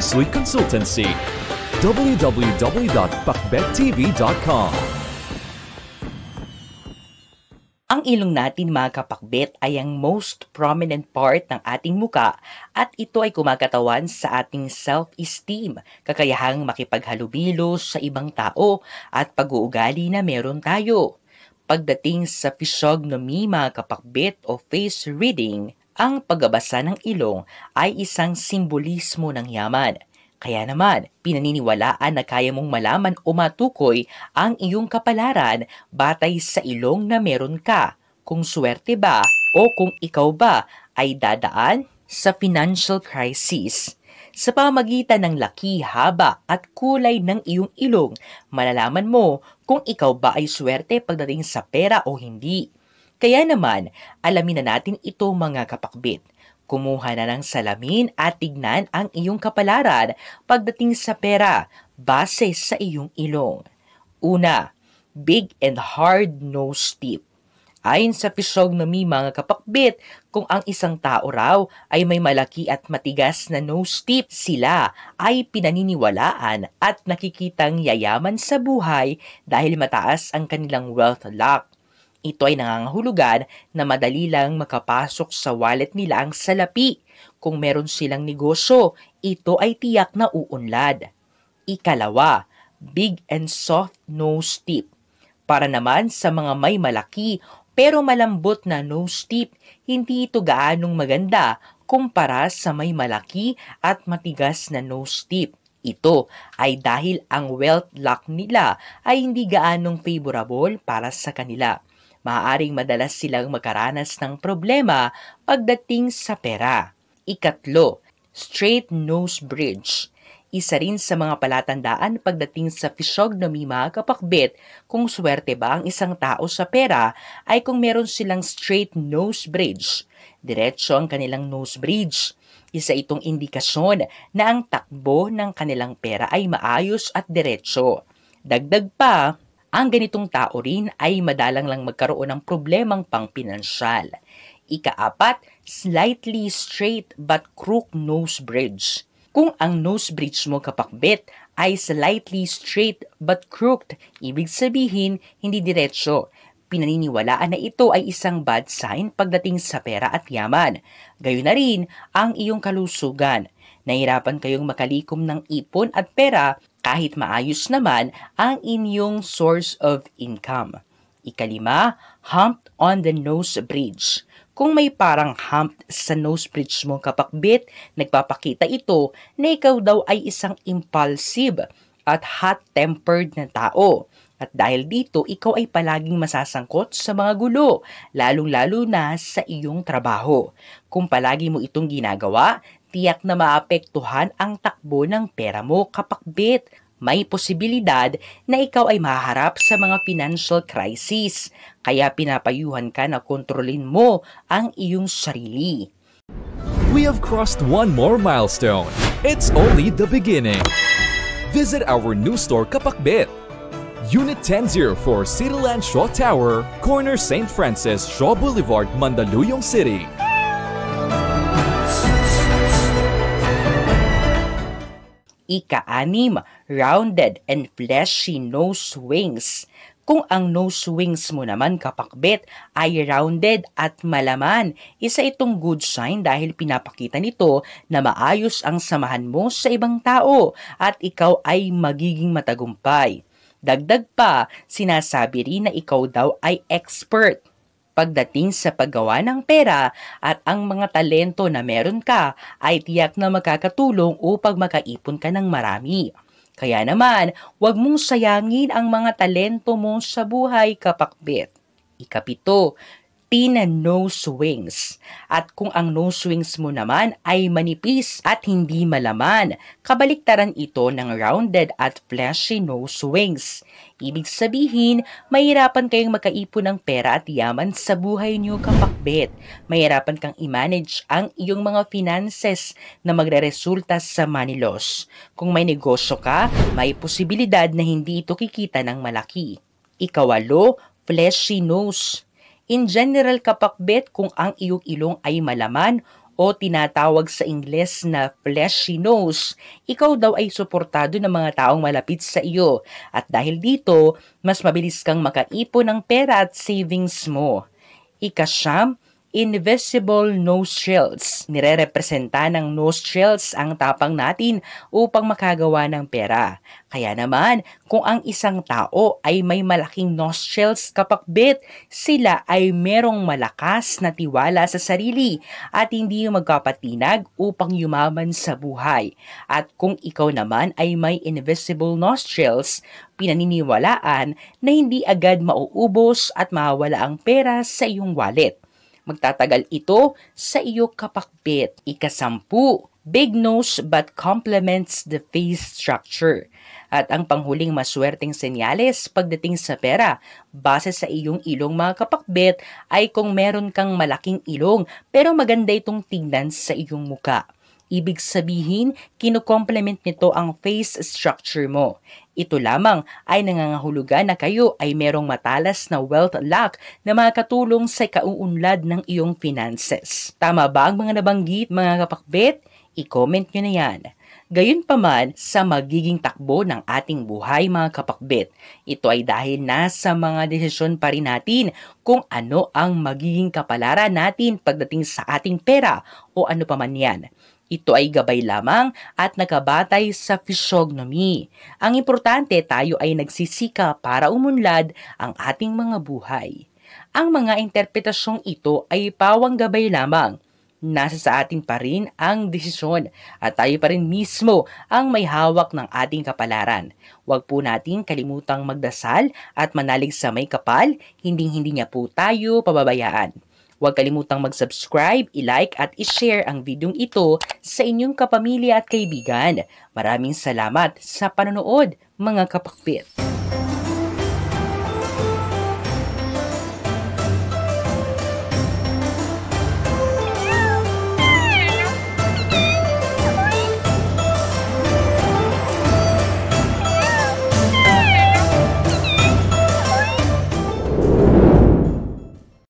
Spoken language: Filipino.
Suite Consultancy. www.pakbettv.com. Ang ilong natin mga kapakbet ay ang most prominent part ng ating muka at ito ay kumakatawan sa ating self-esteem, kakayahang makipaghalubilo sa ibang tao at pag-uugali na meron tayo. Pagdating sa physiognomy mga kapakbet o face reading, ang pagbabasa ng ilong ay isang simbolismo ng yaman. Kaya naman, pinaniniwalaan na kaya mong malaman o matukoy ang iyong kapalaran batay sa ilong na meron ka, kung swerte ba o kung ikaw ba ay dadaan sa financial crisis. Sa pamamagitan ng laki, haba at kulay ng iyong ilong, malalaman mo kung ikaw ba ay swerte pagdating sa pera o hindi. Kaya naman, alamin na natin ito mga kapakbit. Kumuha na ng salamin at tignan ang iyong kapalaran pagdating sa pera base sa iyong ilong. Una, big and hard nose tip. Ayon sa physiognomy mga kapakbit, kung ang isang tao raw ay may malaki at matigas na nose tip, sila ay pinaniniwalaan at nakikitang yayaman sa buhay dahil mataas ang kanilang wealth lock. Ito ay nangangahulugan na madali lang makapasok sa wallet nila ang salapi. Kung meron silang negosyo, ito ay tiyak na uunlad. Ikalawa, big and soft nose tip. Para naman sa mga may malaki pero malambot na nose tip, hindi ito gaanong maganda kumpara sa may malaki at matigas na nose tip. Ito ay dahil ang wealth lock nila ay hindi gaanong favorable para sa kanila. Maaaring madalas silang magkaranas ng problema pagdating sa pera. Ikatlo, straight nose bridge. Isa rin sa mga palatandaan pagdating sa physiognomy mga kapakbet kung swerte ba ang isang tao sa pera ay kung meron silang straight nose bridge. Diretso ang kanilang nose bridge. Isa itong indikasyon na ang takbo ng kanilang pera ay maayos at diretso. Dagdag pa, ang ganitong tao rin ay madalang lang magkaroon ng problemang pangpinansyal. Ikaapat, slightly straight but crooked nose bridge. Kung ang nose bridge mo kapakbet ay slightly straight but crooked, ibig sabihin hindi diretsyo. Pinaniniwalaan na ito ay isang bad sign pagdating sa pera at yaman. Gayon na rin ang iyong kalusugan. Nahirapan kayong makalikom ng ipon at pera kahit maayos naman ang inyong source of income. Ikalima, humped on the nose bridge. Kung may parang hump sa nose bridge mo kapakbit, nagpapakita ito na ikaw daw ay isang impulsive at hot-tempered na tao. At dahil dito, ikaw ay palaging masasangkot sa mga gulo, lalong-lalo na sa iyong trabaho. Kung palagi mo itong ginagawa, tiyak na maapektuhan ang takbo ng pera mo kapakbit. May posibilidad na ikaw ay maharap sa mga financial crisis, kaya pinapayuhan ka na kontrolin mo ang iyong sarili. We have crossed one more milestone. It's only the beginning. Visit our new store Kapakbit, Unit 1004 Cityland Shaw Tower, corner St. Francis, Shaw Boulevard, Mandaluyong City. Ika-anim, rounded and fleshy nose wings. Kung ang nose wings mo naman kapakbet ay rounded at malaman, isa itong good sign dahil pinapakita nito na maayos ang samahan mo sa ibang tao at ikaw ay magiging matagumpay. Dagdag pa, sinasabi rin na ikaw daw ay expert pagdating sa paggawa ng pera at ang mga talento na meron ka ay tiyak na makakatulong upang makaipon ka ng marami. Kaya naman, huwag mong sayangin ang mga talento mo sa buhay kapakbit. Ikapito, thin nose wings. At kung ang nose wings mo naman ay manipis at hindi malaman, kabaliktaran ito ng rounded at fleshy nose wings. Ibig sabihin, mahirapan kayong makaipon ng pera at yaman sa buhay niyo kapakbet. Mahirapan kang i-manage ang iyong mga finances na magreresulta sa money loss. Kung may negosyo ka, may posibilidad na hindi ito kikita ng malaki. Ikawalo, fleshy nose. In general kapakbet, kung ang iyong ilong ay malaman o tinatawag sa Ingles na fleshy nose, ikaw daw ay suportado ng mga taong malapit sa iyo at dahil dito, mas mabilis kang makaipon ng pera at savings mo. Ika-siyam, invisible nostrils. Nire-representa ng nostrils ang tapang natin upang makagawa ng pera. Kaya naman, kung ang isang tao ay may malaking nostrils kapakbit, sila ay merong malakas na tiwala sa sarili at hindi magpapatinag upang yumaman sa buhay. At kung ikaw naman ay may invisible nostrils, pinaniniwalaan na hindi agad mauubos at mawawala ang pera sa iyong wallet. Magtatagal ito sa iyo kapakbit. Ika-10, big nose but complements the face structure. At ang panghuling maswerteng senyales pagdating sa pera, base sa iyong ilong mga kapakbit, ay kung meron kang malaking ilong pero maganda itong tingnan sa iyong muka. Ibig sabihin, kinukomplement nito ang face structure mo. Ito lamang ay nangangahulugan na kayo ay merong matalas na wealth luck na makakatulong sa kauunlad ng iyong finances. Tama ba ang mga nabanggit mga kapakbit? I-comment nyo na yan. Gayunpaman, sa magiging takbo ng ating buhay mga kapakbit, ito ay dahil nasa mga desisyon pa rin natin kung ano ang magiging kapalaran natin pagdating sa ating pera o ano pa man yan. Ito ay gabay lamang at nakabatay sa physiognomy. Ang importante tayo ay nagsisika para umunlad ang ating mga buhay. Ang mga interpretasyong ito ay pawang gabay lamang. Nasa sa atin pa rin ang desisyon at tayo pa rin mismo ang may hawak ng ating kapalaran. Huwag po nating kalimutang magdasal at manalig sa may kapal, hindi niya po tayo pababayaan. Huwag kalimutang mag-subscribe, i-like at i-share ang videong ito sa inyong kapamilya at kaibigan. Maraming salamat sa panonood mga kapakbit.